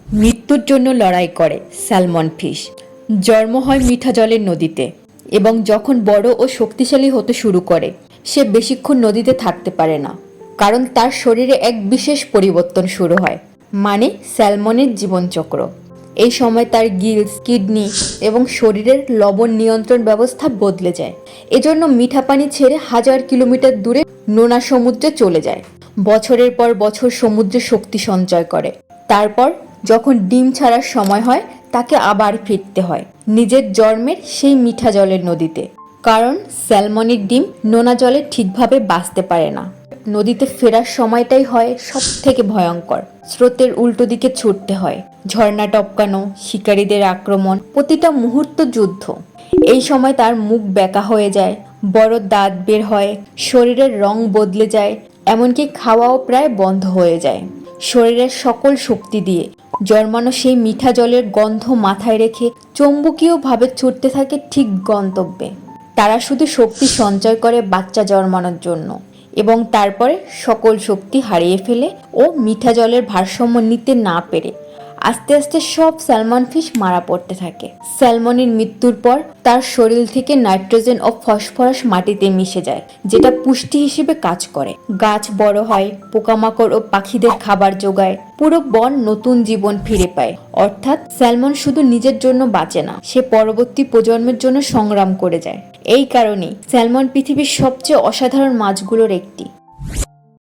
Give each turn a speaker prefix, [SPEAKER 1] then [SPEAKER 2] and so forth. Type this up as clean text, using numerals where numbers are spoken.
[SPEAKER 1] মৃত্যুর জন্য লড়াই করে স্যালমন ফিশ। জন্ম হয় মিঠা জলের নদীতে এবং যখন বড় ও শক্তিশালী হতে শুরু করে সে বেশিক্ষণ নদীতে থাকতে পারে না, কারণ তার শরীরে এক বিশেষ পরিবর্তন শুরু হয়, মানে স্যালমনের জীবনচক্র। এই সময় তার গিলস, কিডনি এবং শরীরের লবণ নিয়ন্ত্রণ ব্যবস্থা বদলে যায়। এজন্য মিঠা পানি ছেড়ে হাজার কিলোমিটার দূরে নোনা সমুদ্রে চলে যায়। বছরের পর বছর সমুদ্রে শক্তি সঞ্চয় করে। তারপর যখন ডিম ছাড়ার সময় হয় তাকে আবার ফিরতে হয় নিজের জন্মের সেই মিঠা জলের নদীতে, কারণ স্যালমনের ডিম নোনা জলে ঠিকভাবে বাঁচতে পারে না। নদীতে ফেরার সময়টাই হয় সব থেকে ভয়ঙ্কর। স্রোতের উল্টো দিকে ছুটতে হয়, ঝর্ণা টপকানো, শিকারীদের আক্রমণ, প্রতিটা মুহূর্ত যুদ্ধ। এই সময় তার মুখ বেঁকা হয়ে যায়, বড় দাঁত বের হয়, শরীরের রং বদলে যায়, এমনকি খাওয়াও প্রায় বন্ধ হয়ে যায়। শরীরের সকল শক্তি দিয়ে জন্মানো সেই মিঠা জলের গন্ধ মাথায় রেখে চৌম্বকীয়ভাবে ছুটতে থাকে ঠিক গন্তব্যে। তারা শুধু শক্তি সঞ্চয় করে বাচ্চা জন্মানোর জন্য, এবং তারপরে সকল শক্তি হারিয়ে ফেলে ও মিঠা জলের ভারসাম্য নিতে না পেরে আস্তে আস্তে সব স্যালমন ফিশ মারা পড়তে থাকে। স্যালমনের মৃত্যুর পর তার শরীর থেকে নাইট্রোজেন ও ফসফরাস মাটিতে মিশে যায়, যেটা পুষ্টি হিসেবে কাজ করে। গাছ বড় হয়, পোকামাকড় ও পাখিদের খাবার যোগায়, পুরো বন নতুন জীবন ফিরে পায়। অর্থাৎ স্যালমন শুধু নিজের জন্য বাঁচে না, সে পরবর্তী প্রজন্মের জন্য সংগ্রাম করে যায়। এই কারণেই স্যালমন পৃথিবীর সবচেয়ে অসাধারণ মাছগুলোর একটি।